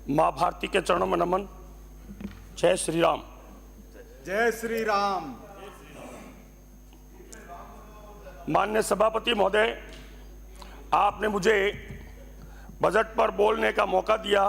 माँ भारती के चरणों में नमन। जय श्री राम। जय श्री राम। माननीय सभापति महोदय, आपने मुझे बजट पर बोलने का मौका दिया,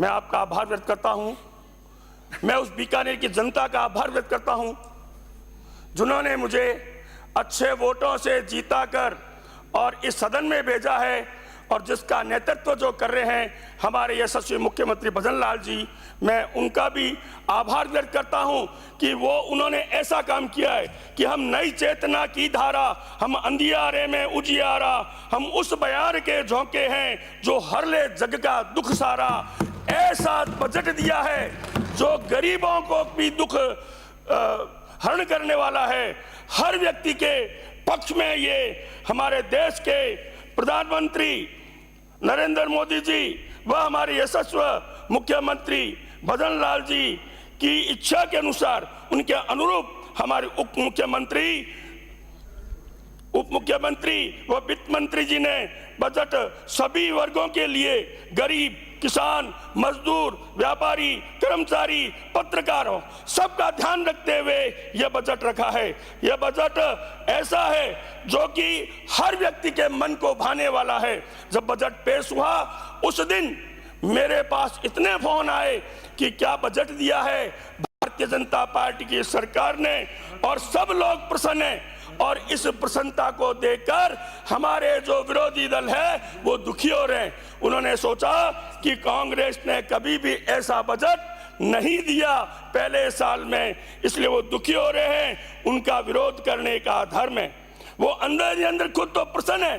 मैं आपका आभार व्यक्त करता हूं। मैं उस बीकानेर की जनता का आभार व्यक्त करता हूं जिन्होंने मुझे अच्छे वोटों से जीताकर और इस सदन में भेजा है, और जिसका नेतृत्व जो कर रहे हैं हमारे यशस्वी मुख्यमंत्री भजन लाल जी, मैं उनका भी आभार व्यक्त करता हूं कि उन्होंने ऐसा काम किया है कि हम नई चेतना की धारा, हम अंधियारे में उजियारा, हम उस बयार के झोंके हैं जो हर ले जग का दुख सारा। ऐसा बजट दिया है जो गरीबों को भी दुख हरण करने वाला है। हर व्यक्ति के पक्ष में ये हमारे देश के प्रधानमंत्री नरेंद्र मोदी जी व हमारे यशस्वी मुख्यमंत्री भजन लाल जी की इच्छा के अनुसार, उनके अनुरूप हमारे उप मुख्यमंत्री व वित्त मंत्री जी ने बजट सभी वर्गों के लिए, गरीब, किसान, मजदूर, व्यापारी, कर्मचारी, पत्रकारों, सबका ध्यान रखते हुए यह बजट रखा है। यह बजट ऐसा है जो कि हर व्यक्ति के मन को भाने वाला है। जब बजट पेश हुआ उस दिन मेरे पास इतने फोन आए कि क्या बजट दिया है भारतीय जनता पार्टी की सरकार ने, और सब लोग प्रसन्न हैं। और इस प्रसन्नता को देखकर हमारे जो विरोधी दल है वो दुखी हो रहे हैं। उन्होंने सोचा कि कांग्रेस ने कभी भी ऐसा बजट नहीं दिया पहले साल में, इसलिए वो दुखी हो रहे हैं। उनका विरोध करने का धर्म है। वो अंदर ही अंदर खुद तो प्रसन्न है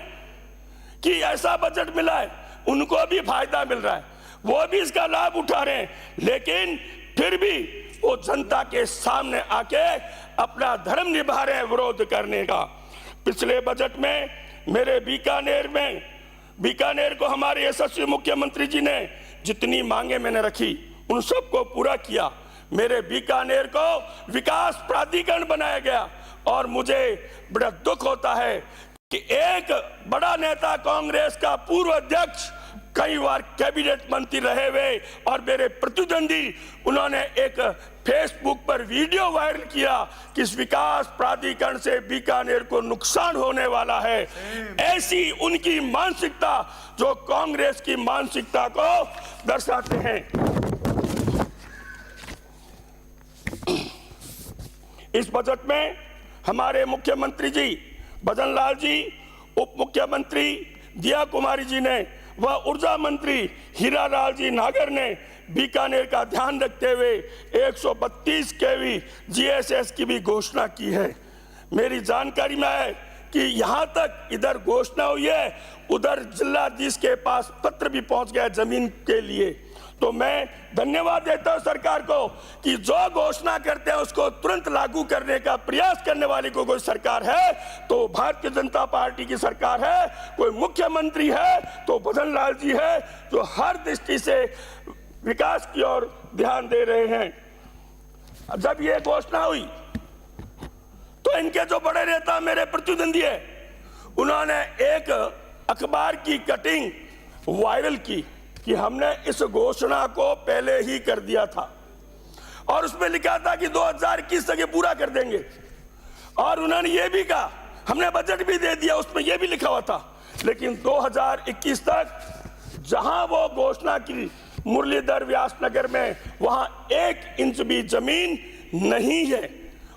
कि ऐसा बजट मिला है, उनको भी फायदा मिल रहा है, वो भी इसका लाभ उठा रहे हैं, लेकिन फिर भी वो जनता के सामने आके अपना धर्म निभा रहे हैं विरोध करने का। पिछले बजट में मेरे बीकानेर को हमारे यशस्वी मुख्यमंत्री जी ने जितनी मांगे मैंने रखी उन सबको पूरा किया। मेरे बीकानेर को विकास प्राधिकरण बनाया गया, और मुझे बड़ा दुख होता है कि एक बड़ा नेता, कांग्रेस का पूर्व अध्यक्ष, कई बार कैबिनेट मंत्री रहे हुए और मेरे प्रतिद्वंदी, उन्होंने एक फेसबुक पर वीडियो वायरल किया कि इस विकास प्राधिकरण से बीकानेर को नुकसान होने वाला है। ऐसी उनकी मानसिकता जो कांग्रेस की मानसिकता को दर्शाते हैं। इस बजट में हमारे मुख्यमंत्री जी भजन लाल जी, उप मुख्यमंत्री दिया कुमारी जी ने व ऊर्जा मंत्री हीरा लाल जी नागर ने बीकानेर का ध्यान रखते हुए 132 केवी जीएसएस की भी घोषणा की है। मेरी जानकारी में है कि यहाँ तक इधर घोषणा हुई है, उधर जिलाधीश के पास पत्र भी पहुँच गया जमीन के लिए। तो मैं धन्यवाद देता हूं सरकार को कि जो घोषणा करते हैं उसको तुरंत लागू करने का प्रयास करने वाली कोई सरकार है तो भारतीय जनता पार्टी की सरकार है। कोई मुख्यमंत्री है तो भजन लाल जी है, जो हर दृष्टि से विकास की ओर ध्यान दे रहे हैं। जब ये घोषणा हुई तो इनके जो बड़े नेता मेरे प्रतिद्वंदी है, उन्होंने एक अखबार की कटिंग वायरल की कि हमने इस घोषणा को पहले ही कर दिया था, और उसमें लिखा था कि 2021 तक ये पूरा कर देंगे। और उन्होंने ये भी कहा हमने बजट भी दे दिया, उसमें ये भी लिखा हुआ था। लेकिन 2021 तक जहां वो घोषणा की मुरलीधर व्यासनगर में, वहां 1 इंच भी जमीन नहीं है,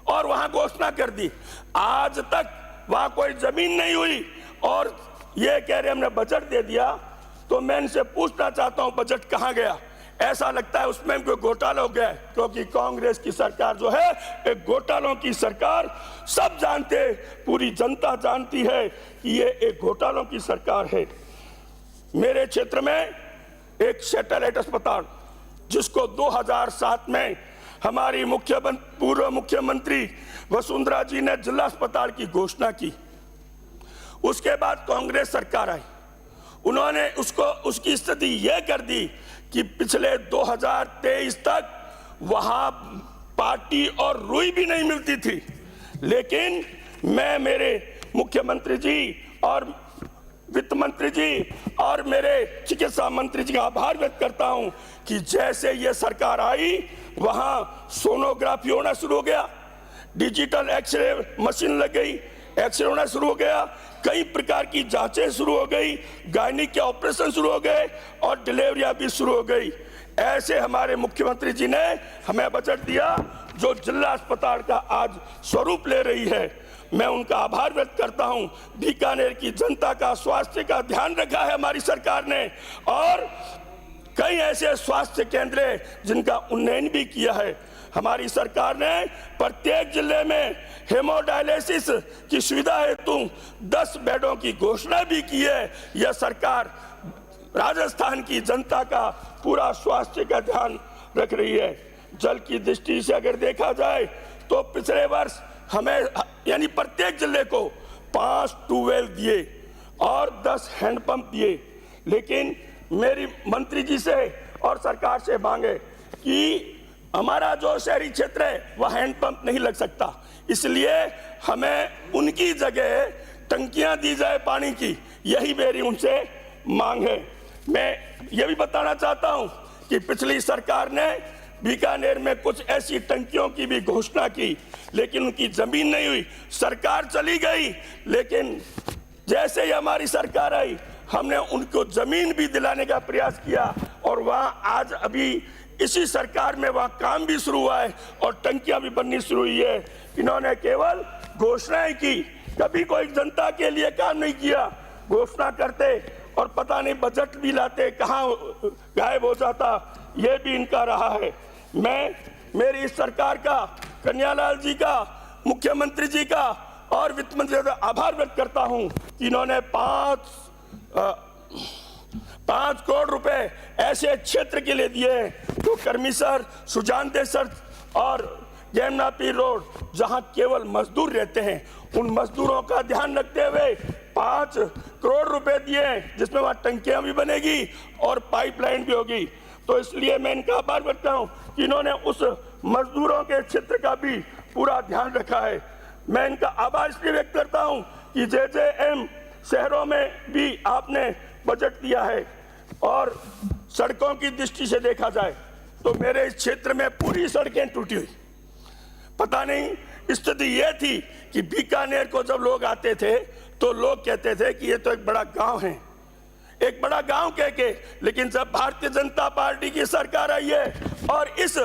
और वहां घोषणा कर दी। आज तक वहां कोई जमीन नहीं हुई, और ये कह रहे हमने बजट दे दिया। तो मैं इनसे पूछना चाहता हूं बजट कहां गया? ऐसा लगता है उसमें कोई घोटाला हो गया है, क्योंकि कांग्रेस की सरकार जो है एक घोटालों की सरकार, सब जानते, पूरी जनता जानती है कि ये एक घोटालों की सरकार है। मेरे क्षेत्र में एक सैटेलाइट अस्पताल जिसको 2007 में हमारी पूर्व मुख्यमंत्री वसुंधरा जी ने जिला अस्पताल की घोषणा की। उसके बाद कांग्रेस सरकार आई, उन्होंने उसकी स्थिति यह कर दी कि पिछले 2023 तक वहां पार्टी और रुई भी नहीं मिलती थी। लेकिन मैं मेरे मुख्यमंत्री जी और वित्त मंत्री जी और मेरे चिकित्सा मंत्री जी का आभार व्यक्त करता हूं कि जैसे ये सरकार आई वहां सोनोग्राफी होना शुरू हो गया, डिजिटल एक्सरे मशीन लग गई, एक्सरे होना शुरू हो गया, कई प्रकार की जांचें शुरू हो गई, गायनिक के ऑपरेशन शुरू हो गए और डिलीवरियां भी शुरू हो गई। ऐसे हमारे मुख्यमंत्री जी ने हमें बजट दिया जो जिला अस्पताल का आज स्वरूप ले रही है। मैं उनका आभार व्यक्त करता हूं। बीकानेर की जनता का स्वास्थ्य का ध्यान रखा है हमारी सरकार ने और कई ऐसे स्वास्थ्य केंद्र हैं जिनका उन्नयन भी किया है। हमारी सरकार ने प्रत्येक जिले में हेमोडायलिसिस की सुविधा हेतु 10 बेडों की घोषणा भी की है। यह सरकार राजस्थान की जनता का पूरा स्वास्थ्य का ध्यान रख रही है। जल की दृष्टि से अगर देखा जाए तो पिछले वर्ष हमें यानी प्रत्येक जिले को 5 ट्यूबवेल दिए और 10 हैंडपंप दिए, लेकिन मेरी मंत्री जी से और सरकार से मांगे कि हमारा जो शहरी क्षेत्र है वह हैंडपंप नहीं लग सकता, इसलिए हमें उनकी जगह टंकियां दी जाए पानी की, यही मेरी उनसे मांग है। मैं ये भी बताना चाहता हूं कि पिछली सरकार ने बीकानेर में कुछ ऐसी टंकियों की भी घोषणा की, लेकिन उनकी जमीन नहीं हुई। सरकार चली गई, लेकिन जैसे ही हमारी सरकार आई हमने उनको जमीन भी दिलाने का प्रयास किया और वहां आज अभी इसी सरकार में वहां काम भी शुरू हुआ है और टंकियां भी बननी शुरू हुई है। इन्होंने केवल घोषणाएं की, कभी कोई जनता के लिए काम नहीं किया। घोषणा करते और पता नहीं बजट भी लाते, कहां गायब हो जाता, ये भी इनका रहा है। मैं मेरी इस सरकार का, कन्हैयालाल जी का, मुख्यमंत्री जी का और वित्त मंत्री का आभार व्यक्त करता हूं कि इन्होंने 5 करोड़ रुपए ऐसे क्षेत्र के लिए दिए हैं जो कर्मीसर, सुजानदेसर और जैमनापीर रोड, जहां केवल मजदूर रहते हैं, उन मजदूरों का ध्यान रखते हुए 5 करोड़ रुपए दिए, जिसमें वहां टंकियां भी बनेगी और पाइपलाइन भी होगी। तो इसलिए मैं इनका आभार व्यक्त करता हूं कि इन्होंने उस मजदूरों के क्षेत्र का भी पूरा ध्यान रखा है। मैं इनका आभार इसलिए व्यक्त करता हूं कि JJM शहरों में भी आपने बजट दिया है और सड़कों की दृष्टि से देखा जाए तो मेरे इस क्षेत्र में पूरी सड़कें टूटी हुई। पता नहीं स्थिति यह थी कि बीकानेर को जब लोग आते थे तो लोग कहते थे कि ये तो एक बड़ा गांव है, एक बड़ा गांव कह के, लेकिन जब भारतीय जनता पार्टी की सरकार आई है और इस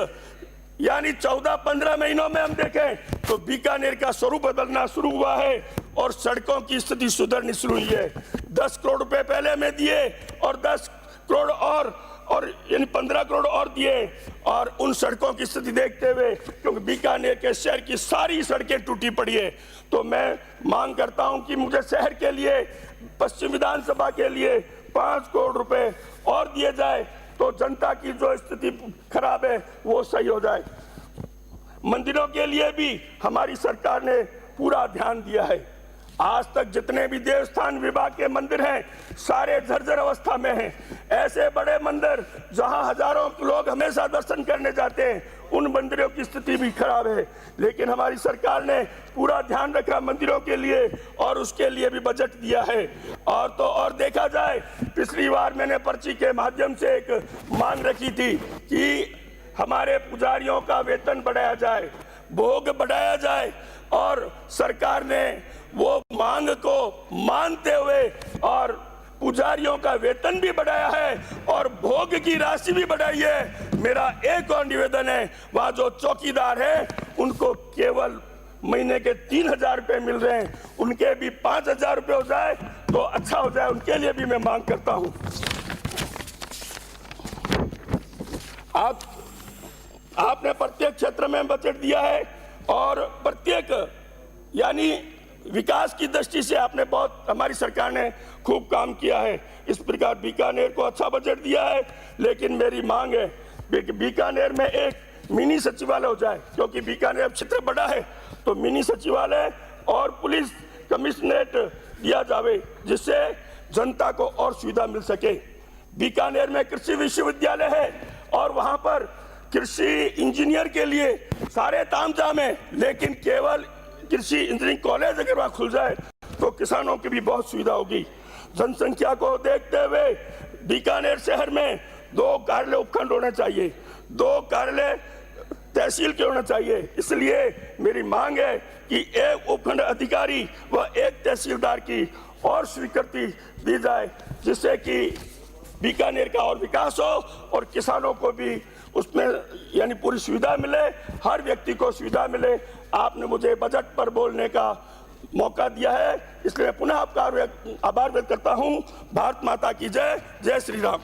यानी 14-15 महीनों में हम देखें तो बीकानेर का स्वरूप बदलना शुरू हुआ है और सड़कों की स्थिति सुधरनी शुरू हुई है। 10 करोड़ रुपए पहले में दिए और 10 करोड़ और यानी 15 करोड़ और दिए और उन सड़कों की स्थिति देखते हुए, क्योंकि बीकानेर के शहर की सारी सड़कें टूटी पड़ी है, तो मैं मांग करता हूं कि मुझे शहर के लिए, पश्चिम विधानसभा के लिए 5 करोड़ रुपए और दिए जाए तो जनता की जो स्थिति खराब है वो सही हो जाए। मंदिरों के लिए भी हमारी सरकार ने पूरा ध्यान दिया है। आज तक जितने भी देवस्थान विभाग के मंदिर हैं सारे जर्जर अवस्था में हैं। ऐसे बड़े मंदिर जहां हजारों लोग हमेशा दर्शन करने जाते हैं, उन मंदिरों की स्थिति भी खराब है, लेकिन हमारी सरकार ने पूरा ध्यान रखा मंदिरों के लिए और उसके लिए भी बजट दिया है। और तो और देखा जाए, पिछली बार मैंने पर्ची के माध्यम से एक मांग रखी थी कि हमारे पुजारियों का वेतन बढ़ाया जाए, भोग बढ़ाया जाए, और सरकार ने वो मांग को मानते हुए और पुजारियों का वेतन भी बढ़ाया है और भोग की राशि भी बढ़ाई है। मेरा एक और निवेदन है, वहां जो चौकीदार है उनको केवल महीने के 3,000 रुपए मिल रहे हैं, उनके भी 5,000 रुपए हो जाए तो अच्छा हो जाए, उनके लिए भी मैं मांग करता हूं। आपने प्रत्येक क्षेत्र में बजट दिया है और प्रत्येक यानी विकास की दृष्टि से आपने बहुत, हमारी सरकार ने खूब काम किया है। इस प्रकार बीकानेर को अच्छा बजट दिया है, लेकिन मेरी मांग है कि बीकानेर में एक मिनी सचिवालय हो जाए, क्योंकि बीकानेर क्षेत्र बड़ा है, तो मिनी सचिवालय और पुलिस कमिश्नरेट दिया जावे जिससे जनता को और सुविधा मिल सके। बीकानेर में कृषि विश्वविद्यालय है और वहां पर कृषि इंजीनियर के लिए सारे तामझाम है, लेकिन केवल कृषि इंजीनियरिंग कॉलेज अगर वहां खुल जाए तो किसानों की भी बहुत सुविधा होगी। जनसंख्या को देखते हुए बीकानेर शहर में 2 कार्यालय उपखंड होने चाहिए, 2 कार्यालय तहसील के होना चाहिए। इसलिए मेरी मांग है कि एक उपखंड अधिकारी व एक तहसीलदार की और स्वीकृति दी जाए, जिससे कि बीकानेर का और विकास हो और किसानों को भी उसमें यानी पूरी सुविधा मिले, हर व्यक्ति को सुविधा मिले। आपने मुझे बजट पर बोलने का मौका दिया है, इसलिए पुनः आपका आभार व्यक्त करता हूं। भारत माता की जय। जय श्री राम।